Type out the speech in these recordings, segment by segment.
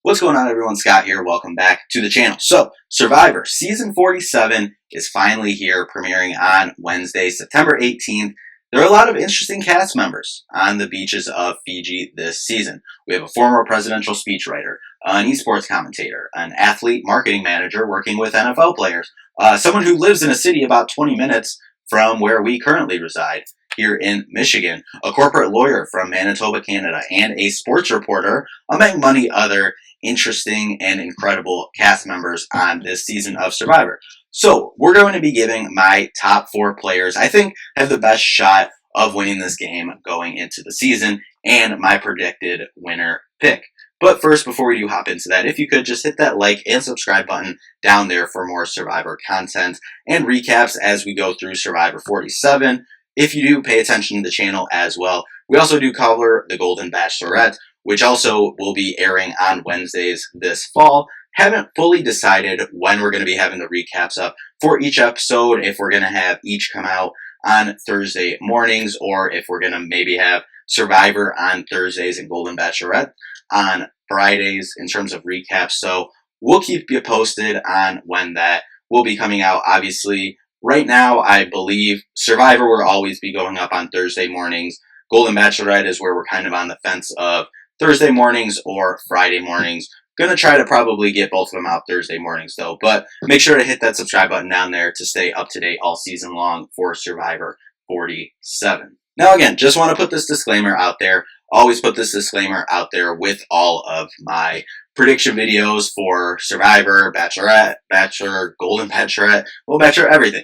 What's going on, everyone? Scott here. Welcome back to the channel. So, Survivor Season 47 is finally here, premiering on Wednesday, September 18th. There are a lot of interesting cast members on the beaches of Fiji this season. We have a former presidential speechwriter, an esports commentator, an athlete marketing manager working with NFL players, someone who lives in a city about 20 minutes from where we currently reside here in Michigan, a corporate lawyer from Manitoba, Canada, and a sports reporter, among many other interesting and incredible cast members on this season of Survivor. So we're going to be giving my top 4 players I think have the best shot of winning this game going into the season and my predicted winner pick. But first, before we do hop into that, if you could just hit that like and subscribe button down there for more Survivor content and recaps as we go through Survivor 47. If you do, pay attention to the channel as well. We also do cover The Golden Bachelorette, which also will be airing on Wednesdays this fall. Haven't fully decided when we're going to be having the recaps up for each episode, if we're going to have each come out on Thursday mornings, or if we're going to maybe have Survivor on Thursdays and Golden Bachelorette on Fridays in terms of recaps. So we'll keep you posted on when that will be coming out. Obviously, right now, I believe Survivor will always be going up on Thursday mornings. Golden Bachelorette is where we're kind of on the fence of Thursday mornings or Friday mornings. Gonna try to probably get both of them out Thursday mornings though, but make sure to hit that subscribe button down there to stay up to date all season long for Survivor 47. Now again, just want to put this disclaimer out there. Always put this disclaimer out there with all of my prediction videos for Survivor, Bachelorette, Bachelor, Golden Bachelorette, well, Bachelor, everything.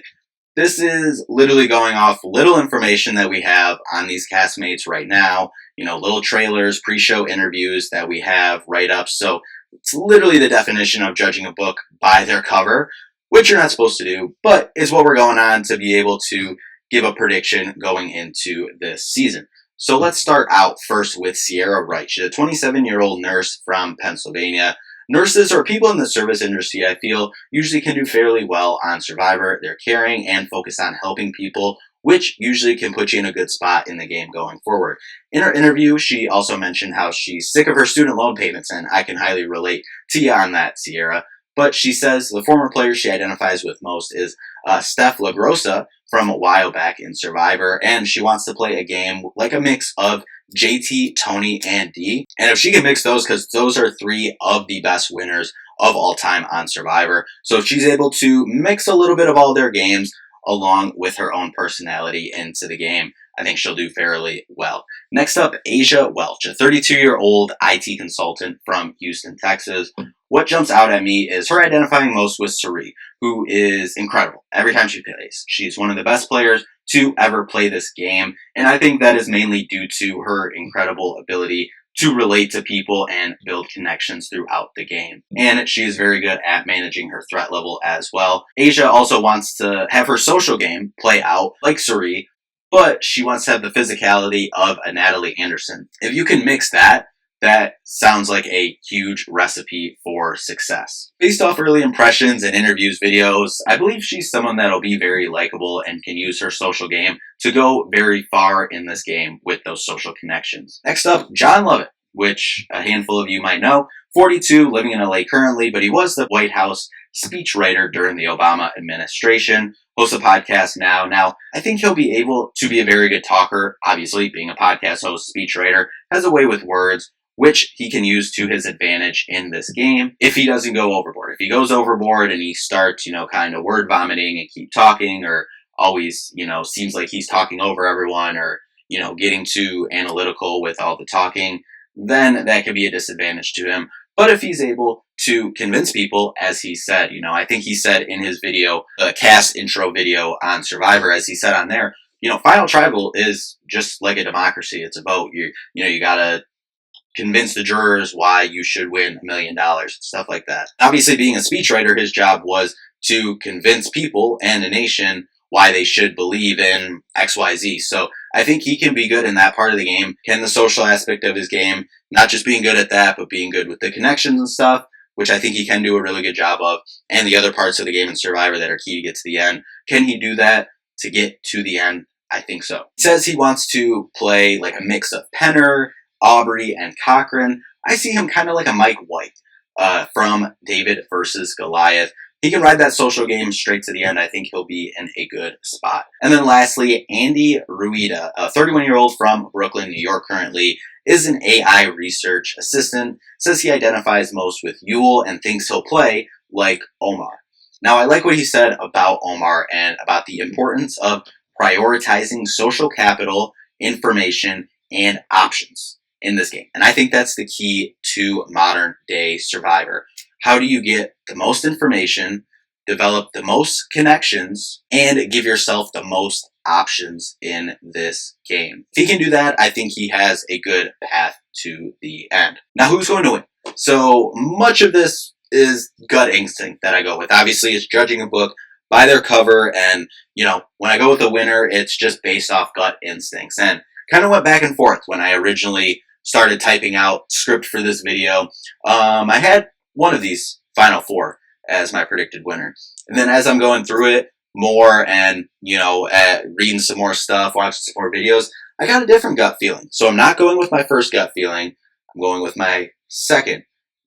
This is literally going off little information that we have on these castmates right now. You know, little trailers, pre-show interviews that we have write-ups. So it's literally the definition of judging a book by their cover, which you're not supposed to do, but is what we're going on to be able to give a prediction going into this season. So let's start out first with Sierra Wright. She's a 27-year-old nurse from Pennsylvania. Nurses or people in the service industry, I feel, usually can do fairly well on Survivor. They're caring and focused on helping people, which usually can put you in a good spot in the game going forward. In her interview, she also mentioned how she's sick of her student loan payments, and I can highly relate to you on that, Sierra. But she says the former player she identifies with most is Steph LaGrossa from a while back in Survivor, and she wants to play a game like a mix of JT, Tony, and D. And if she can mix those, because those are 3 of the best winners of all time on Survivor. So if she's able to mix a little bit of all their games along with her own personality into the game, I think she'll do fairly well. Next up, Asia Welch, a 32-year-old IT consultant from Houston, Texas. What jumps out at me is her identifying most with Cirie, who is incredible every time she plays. She's one of the best players to ever play this game, and I think that is mainly due to her incredible ability to relate to people and build connections throughout the game. And she is very good at managing her threat level as well. Asia also wants to have her social game play out like Cirie, but she wants to have the physicality of a Natalie Anderson. If you can mix that, that sounds like a huge recipe for success. Based off early impressions and interviews videos, I believe she's someone that'll be very likable and can use her social game to go very far in this game with those social connections. Next up, Jon Lovett, which a handful of you might know. 42, living in LA currently, but he was the White House speechwriter during the Obama administration. Hosts a podcast now. Now, I think he'll be able to be a very good talker. Obviously, being a podcast host, speechwriter, has a way with words, which he can use to his advantage in this game if he doesn't go overboard. If he goes overboard and he starts, kind of word vomiting and keep talking, or always, seems like he's talking over everyone, or, getting too analytical with all the talking, then that could be a disadvantage to him. But if he's able to convince people, as he said, I think he said in his video, the cast intro video on Survivor, as he said on there, Final Tribal is just like a democracy. It's a vote. You gotta convince the jurors why you should win $1 million, stuff like that. Obviously, being a speechwriter, his job was to convince people and a nation why they should believe in XYZ. So I think he can be good in that part of the game. Can the social aspect of his game, not just being good at that, but being good with the connections and stuff, which I think he can do a really good job of, and the other parts of the game in Survivor that are key to get to the end. Can he do that to get to the end? I think so. He says he wants to play like a mix of Penner, Aubrey, and Cochran. I see him kind of like a Mike White. from David versus Goliath. He can ride that social game straight to the end. I think he'll be in a good spot. And then lastly, Andy Ruida, a 31-year-old from Brooklyn, New York currently, is an AI research assistant, says he identifies most with Yule and thinks he'll play like Omar. Now, I like what he said about Omar and about the importance of prioritizing social capital, information, and options in this game. And I think that's the key to modern day Survivor. How do you get the most information, develop the most connections, and give yourself the most options in this game? If he can do that, I think he has a good path to the end. Now, who's going to win? So much of this is gut instinct that I go with. Obviously, it's judging a book by their cover, and when I go with a winner, it's just based off gut instincts. And kind of went back and forth when I originally started typing out script for this video. I had one of these final four as my predicted winner. And then as I'm going through it more and, reading some more stuff, watching some more videos, I got a different gut feeling. So I'm not going with my first gut feeling. I'm going with my second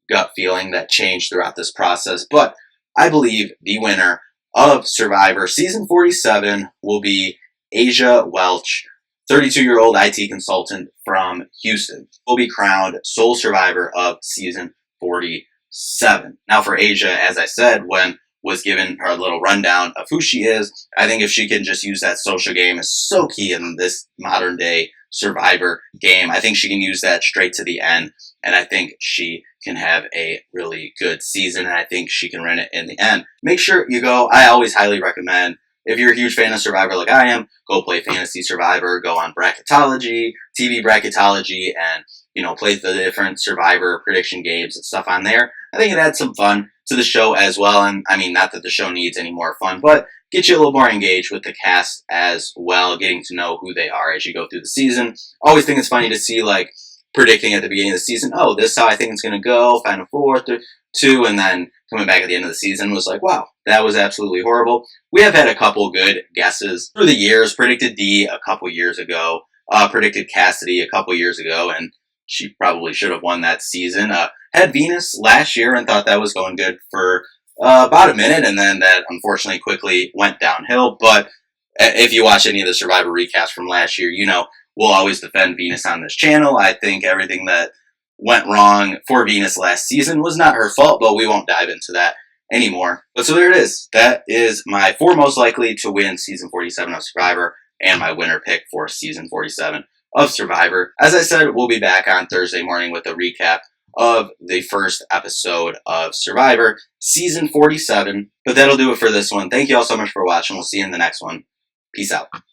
gut feeling that changed throughout this process. But I believe the winner of Survivor Season 47 will be Asia Welch, 32-year-old IT consultant from Houston, will be crowned sole survivor of Season 47. Now for Asia, as I said, when was given her little rundown of who she is, I think if she can just use that social game is so key in this modern day Survivor game. I think she can use that straight to the end, and I think she can have a really good season, and I think she can win it in the end. Make sure you go. I always highly recommend, if you're a huge fan of Survivor like I am, go play Fantasy Survivor, go on Bracketology, TV Bracketology, and play the different Survivor prediction games and stuff on there. I think it adds some fun to the show as well, and I mean, not that the show needs any more fun, but get you a little more engaged with the cast as well, getting to know who they are as you go through the season. Always think it's funny to see, like, predicting at the beginning of the season, oh, this is how I think it's going to go, final four, two, and then coming back at the end of the season was like, wow, that was absolutely horrible. We have had a couple good guesses through the years. Predicted Dee a couple years ago, predicted Cassidy a couple years ago, and she probably should have won that season. Had Venus last year and thought that was going good for about a minute, and then that unfortunately quickly went downhill. But if you watch any of the Survivor recaps from last year, we'll always defend Venus on this channel. I think everything that went wrong for Venus last season was not her fault, but we won't dive into that anymore. But so there it is. That is my four most likely to win Season 47 of Survivor and my winner pick for Season 47 of Survivor. As I said, we'll be back on Thursday morning with a recap of the first episode of Survivor Season 47. But that'll do it for this one. Thank you all so much for watching. We'll see you in the next one. Peace out.